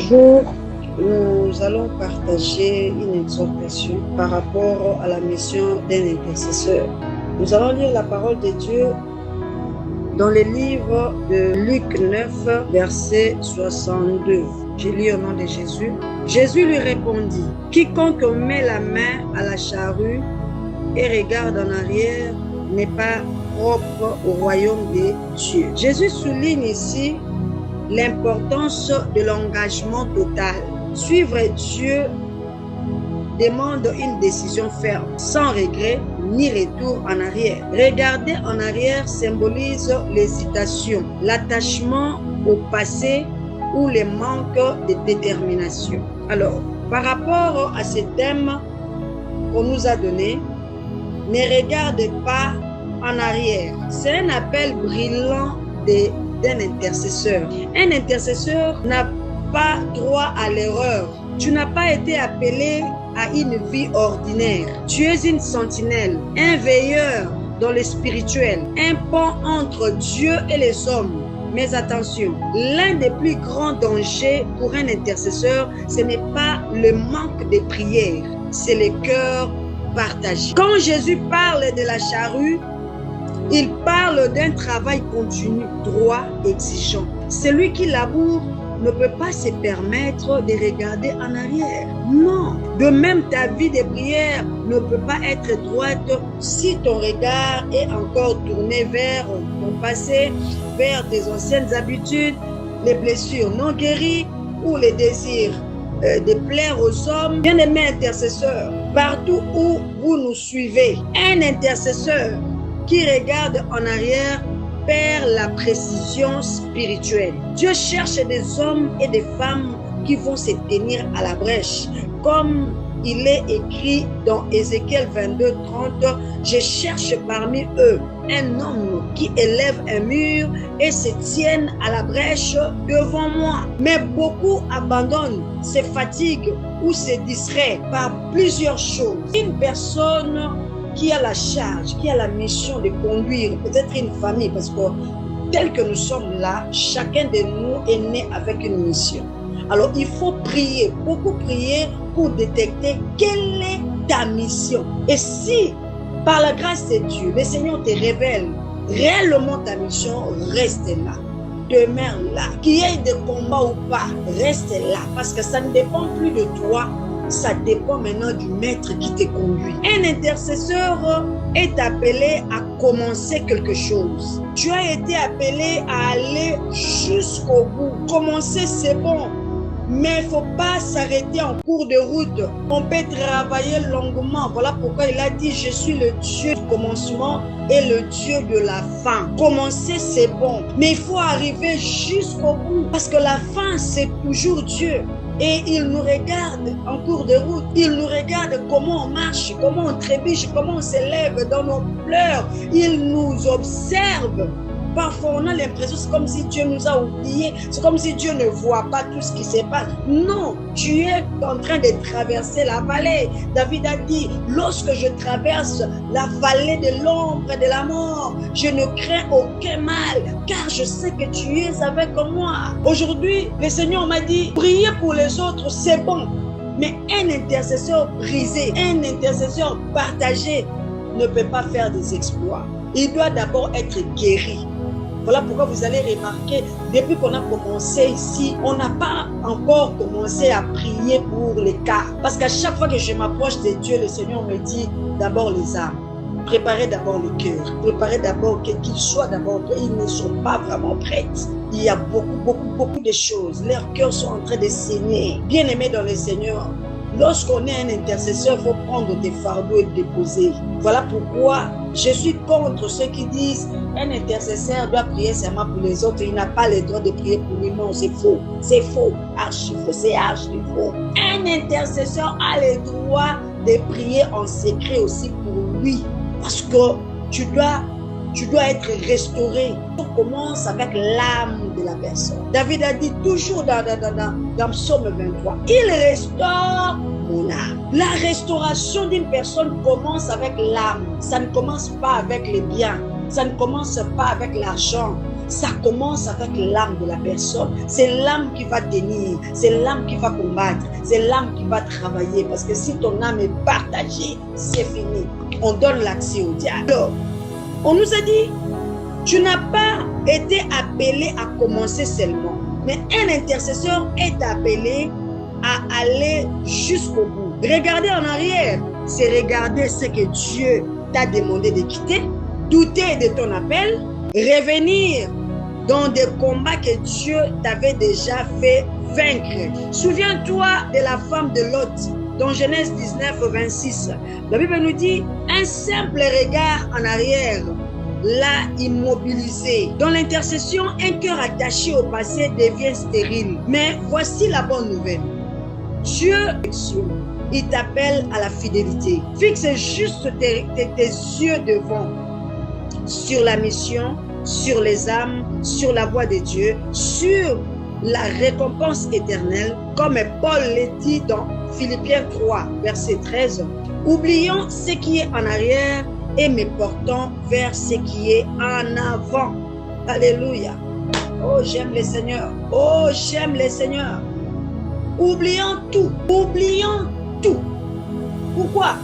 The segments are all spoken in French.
Bonjour, nous allons partager une exhortation par rapport à la mission d'un intercesseur. Nous allons lire la parole de Dieu dans le livre de Luc 9, verset 62. Je lis au nom de Jésus. Jésus lui répondit, « Quiconque met la main à la charrue et regarde en arrière n'est pas propre au royaume de Dieu. » Jésus souligne ici l'importance de l'engagement total. Suivre Dieu demande une décision ferme, sans regret ni retour en arrière. Regarder en arrière symbolise l'hésitation, l'attachement au passé ou le manque de détermination. Alors, par rapport à ce thème qu'on nous a donné, ne regarde pas en arrière. C'est un appel brillant d'un intercesseur. Un intercesseur n'a pas droit à l'erreur. Tu n'as pas été appelé à une vie ordinaire. Tu es une sentinelle, un veilleur dans le spirituel, un pont entre Dieu et les hommes. Mais attention, l'un des plus grands dangers pour un intercesseur, ce n'est pas le manque de prière, c'est le cœur partagé. Quand Jésus parle de la charrue, il parle d'un travail continu, droit, exigeant. Celui qui laboure ne peut pas se permettre de regarder en arrière. Non. De même, ta vie de prière ne peut pas être droite si ton regard est encore tourné vers ton passé, vers tes anciennes habitudes, les blessures non guéries ou les désirs de plaire aux hommes. Bien-aimés intercesseurs, partout où vous nous suivez, un intercesseur qui regarde en arrière perd la précision spirituelle. Dieu cherche des hommes et des femmes qui vont se tenir à la brèche. Comme il est écrit dans Ézéchiel 22, 30, « Je cherche parmi eux un homme qui élève un mur et se tienne à la brèche devant moi. » Mais beaucoup abandonnent, se fatiguent ou se distraient par plusieurs choses. Une personne qui a la charge, qui a la mission de conduire peut-être une famille, parce que tel que nous sommes là, chacun de nous est né avec une mission. Alors il faut prier, beaucoup prier pour détecter quelle est ta mission. Et si, par la grâce de Dieu, le Seigneur te révèle réellement ta mission, reste là. Demeure là. Qu'il y ait des combats ou pas, reste là. Parce que ça ne dépend plus de toi, ça dépend maintenant du maître qui te conduit. Un intercesseur est appelé à commencer quelque chose. Tu as été appelé à aller jusqu'au bout. Commencer, c'est bon, mais il ne faut pas s'arrêter en cours de route. On peut travailler longuement. Voilà pourquoi il a dit, je suis le Dieu du commencement et le Dieu de la fin. Commencer, c'est bon, mais il faut arriver jusqu'au bout. Parce que la fin, c'est toujours Dieu. Et il nous regarde en cours de route. Il nous regarde comment on marche, comment on trébuche, comment on s'élève dans nos pleurs. Il nous observe. Parfois, on a l'impression, c'est comme si Dieu nous a oubliés. C'est comme si Dieu ne voit pas tout ce qui se passe. Non, tu es en train de traverser la vallée. David a dit, lorsque je traverse la vallée de l'ombre de la mort, je ne crains aucun mal, car je sais que tu es avec moi. Aujourd'hui, le Seigneur m'a dit, prier pour les autres, c'est bon. Mais un intercesseur brisé, un intercesseur partagé ne peut pas faire des exploits. Il doit d'abord être guéri. Voilà pourquoi vous allez remarquer, depuis qu'on a commencé ici, on n'a pas encore commencé à prier pour les cas. Parce qu'à chaque fois que je m'approche de Dieu, le Seigneur me dit d'abord les âmes. Préparez d'abord le cœur. Préparez d'abord qu'ils soient d'abord prêts. Ils ne sont pas vraiment prêts. Il y a beaucoup de choses. Leurs cœurs sont en train de saigner. Bien-aimés dans le Seigneur, lorsqu'on est un intercesseur, il faut prendre des fardeaux et déposer. Voilà pourquoi je suis contre ceux qui disent un intercesseur doit prier seulement pour les autres. Il n'a pas le droit de prier pour lui. Non, c'est faux. C'est faux. Archi faux. C'est archi faux. Un intercesseur a le droit de prier en secret aussi pour lui. Parce que tu dois être restauré. On commence avec l'âme de la personne. David a dit toujours dans Psaume 23, il restaure mon âme. La restauration d'une personne commence avec l'âme. Ça ne commence pas avec les biens. Ça ne commence pas avec l'argent. ça commence avec l'âme de la personne. C'est l'âme qui va tenir, c'est l'âme qui va combattre, c'est l'âme qui va travailler. Parce que si ton âme est partagée, c'est fini. On donne l'accès au diable. Alors, on nous a dit, tu n'as pas été appelé à commencer seulement, mais un intercesseur est appelé à aller jusqu'au bout. Regarder en arrière, c'est regarder ce que Dieu t'a demandé de quitter, douter de ton appel, revenir dans des combats que Dieu t'avait déjà fait vaincre. Souviens-toi de la femme de Lot, dans Genèse 19, 26. La Bible nous dit, un simple regard en arrière l'a immobilisé. Dans l'intercession, un cœur attaché au passé devient stérile. Mais voici la bonne nouvelle. Dieu, il t'appelle à la fidélité. Fixe juste tes yeux devant, sur la mission, sur les âmes, sur la voie de Dieu, sur la récompense éternelle, comme Paul l'a dit dans Philippiens 3, verset 13. Oublions ce qui est en arrière et me portons vers ce qui est en avant. Alléluia. Oh, j'aime le Seigneur. Oh, j'aime le Seigneur. Oublions tout. Oublions tout. Pourquoi?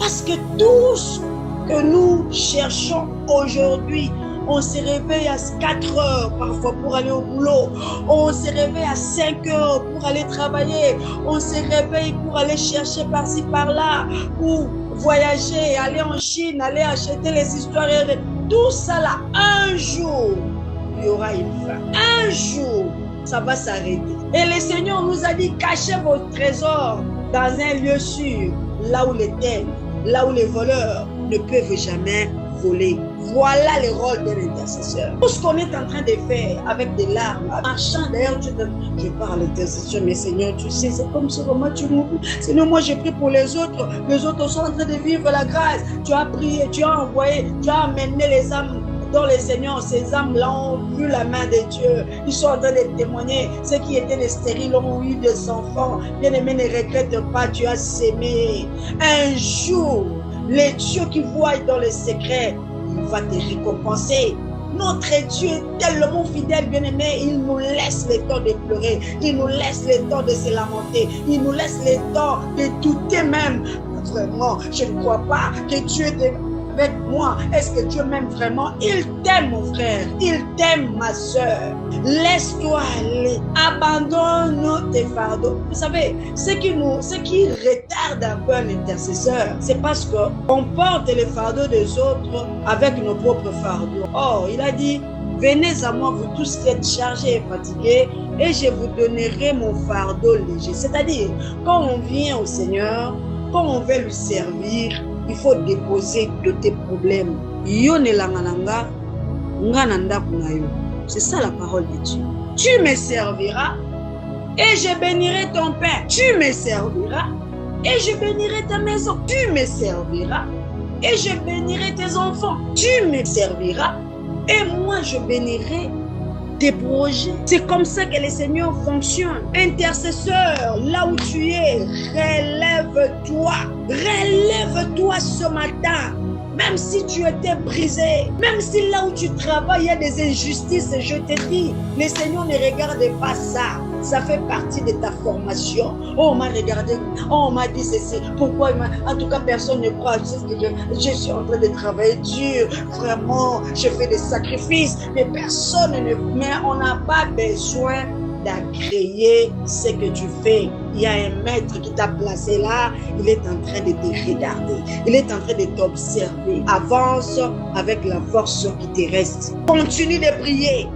Parce que tout ce que nous cherchons aujourd'hui, on se réveille à 4 heures parfois pour aller au boulot. On se réveille à 5 heures pour aller travailler. On se réveille pour aller chercher par-ci, par-là, pour voyager, aller en Chine, aller acheter les histoires. Tout ça là, un jour, il y aura une fin. Un jour, ça va s'arrêter. Et le Seigneur nous a dit, cachez vos trésors dans un lieu sûr, là où les ténèbres, là où les voleurs ne peuvent jamais voler. Voilà le rôle de l'intercesseur. Tout ce qu'on est en train de faire avec des larmes, en marchant d'ailleurs, je parle d'intercession, mais Seigneur, tu sais, c'est comme ce moment tu m'oublies. Seigneur, moi j'ai prié pour les autres sont en train de vivre la grâce. Tu as prié, tu as envoyé, tu as amené les âmes dans le Seigneur. Ces âmes-là ont vu la main de Dieu. Ils sont en train de témoigner. Ceux qui étaient des stériles ont eu des enfants. Bien-aimé, ne regrette pas, tu as sémé. Un jour, les dieux qui voient dans les secrets, il va te récompenser. Notre Dieu est tellement fidèle, bien-aimé, il nous laisse le temps de pleurer, il nous laisse le temps de se lamenter, il nous laisse le temps de douter même. Vraiment, je ne crois pas que Dieu est avec moi. Est-ce que Dieu m'aime vraiment? Il t'aime, mon frère, il t'aime, ma soeur. Laisse-toi aller, abandonne tes fardeaux. Vous savez, ce qui retarde un peu un intercesseur, c'est parce qu'on porte les fardeaux des autres avec nos propres fardeaux. Or, il a dit, venez à moi, vous tous qui êtes chargés et fatigués, et je vous donnerai mon fardeau léger. C'est-à-dire, quand on vient au Seigneur, quand on veut lui servir, il faut déposer tous tes problèmes. C'est ça la parole de Dieu. Tu me serviras et je bénirai ton pain. Tu me serviras et je bénirai ta maison. Tu me serviras et je bénirai tes enfants. Tu me serviras et moi je bénirai tes projets. C'est comme ça que le Seigneur fonctionne. Intercesseur, là où tu es, relève-toi. Relève-toi ce matin. Même si tu étais brisé, même si là où tu travailles, il y a des injustices, je te dis, le Seigneur ne regarde pas ça. Ça fait partie de ta formation. Oh, on m'a regardé, oh, on m'a dit ceci. Pourquoi? En tout cas, personne ne croit. Je suis en train de travailler dur. Vraiment, je fais des sacrifices. Mais personne ne... Mais on n'a pas besoin d'agréer ce que tu fais. Il y a un maître qui t'a placé là. Il est en train de te regarder. Il est en train de t'observer. Avance avec la force qui te reste. Continue de prier.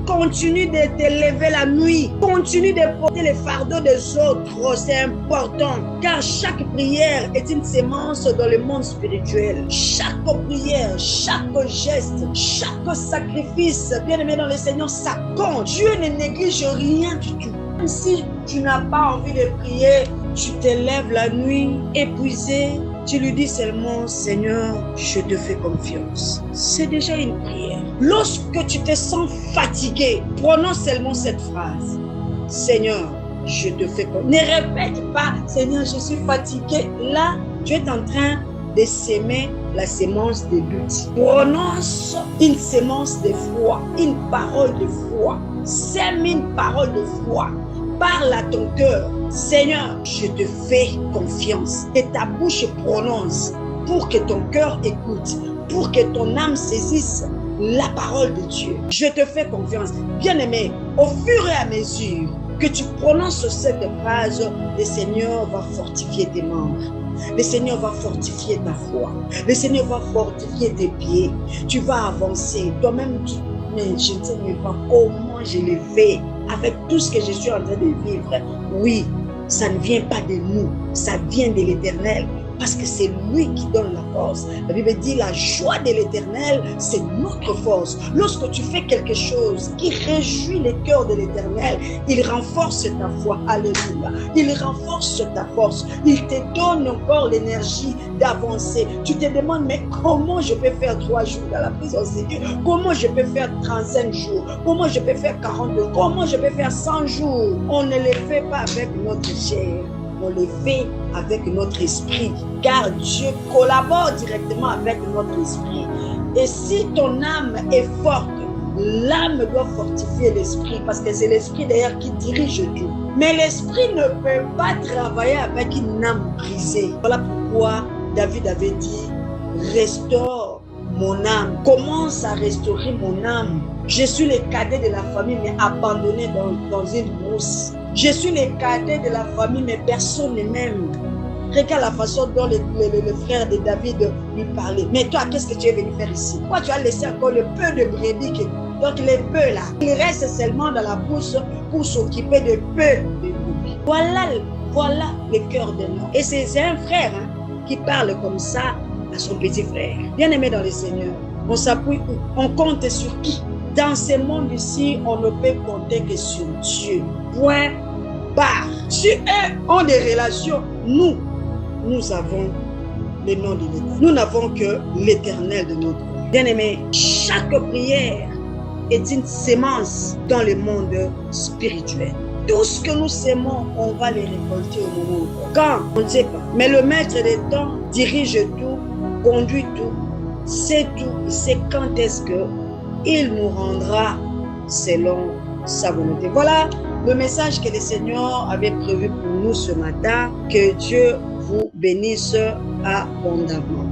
Continue de te lever la nuit. Continue de porter les fardeaux des autres. C'est important. Car chaque prière est une sémence dans le monde spirituel. Chaque prière, chaque geste, chaque sacrifice, bien aimé dans le Seigneur, ça compte. Dieu ne néglige rien du tout. Même si tu n'as pas envie de prier, tu te lèves la nuit épuisé. Tu lui dis seulement, Seigneur, je te fais confiance. C'est déjà une prière. Lorsque tu te sens fatigué, prononce seulement cette phrase. Seigneur, je te fais confiance. Ne répète pas, Seigneur, je suis fatigué. Là, tu es en train de s'aimer la sémence de lutte. Prononce une sémence de foi, une parole de foi. Sème une parole de foi. Parle à ton cœur. Seigneur, je te fais confiance. Et ta bouche prononce pour que ton cœur écoute, pour que ton âme saisisse la parole de Dieu. Je te fais confiance. Bien-aimé, au fur et à mesure que tu prononces cette phrase, le Seigneur va fortifier tes membres. Le Seigneur va fortifier ta foi. Le Seigneur va fortifier tes pieds. Tu vas avancer. Toi-même, mais je ne sais même pas comment je l'ai fait avec tout ce que je suis en train de vivre. Oui, ça ne vient pas de nous, ça vient de l'Éternel. Parce que c'est lui qui donne la force. La Bible dit la joie de l'Éternel, c'est notre force. Lorsque tu fais quelque chose qui réjouit le cœur de l'Éternel, il renforce ta foi. Alléluia. Il renforce ta force. Il te donne encore l'énergie d'avancer. Tu te demandes, mais comment je peux faire 3 jours dans la présence de Dieu? Comment je peux faire 35 jours? Comment je peux faire 40 jours? Comment je peux faire 100 jours? On ne les fait pas avec notre chair. On les fait avec notre esprit, car Dieu collabore directement avec notre esprit. Et si ton âme est forte, l'âme doit fortifier l'esprit, parce que c'est l'esprit d'ailleurs qui dirige tout. Mais l'esprit ne peut pas travailler avec une âme brisée. Voilà pourquoi David avait dit, restaure mon âme, commence à restaurer mon âme. Je suis le cadet de la famille, mais abandonné dans une brousse. Je suis le cadet de la famille, mais personne ne m'aime. Regarde la façon dont le frère de David lui parlait. Mais toi, qu'est-ce que tu es venu faire ici? Pourquoi tu as laissé encore le peu de brebis? Donc les peu là, il reste seulement dans la bouche pour s'occuper de peu de brebis. Voilà le cœur de l'homme. Et c'est un frère qui parle comme ça à son petit frère. Bien-aimé dans le Seigneur, on s'appuie où? On compte sur qui? Dans ce monde ici, on ne peut compter que sur Dieu. Point barre. Si eux ont des relations, nous avons le nom de l'Éternel. Nous n'avons que l'Éternel de notre vie. Bien-aimé, chaque prière est une sémence dans le monde spirituel. Tout ce que nous sémons, on va les récolter au moment où. Quand? On ne sait pas. Mais le maître des temps dirige tout, conduit tout, sait tout, il sait quand est-ce que il nous rendra selon sa volonté. Voilà le message que le Seigneur avait prévu pour nous ce matin. Que Dieu vous bénisse abondamment.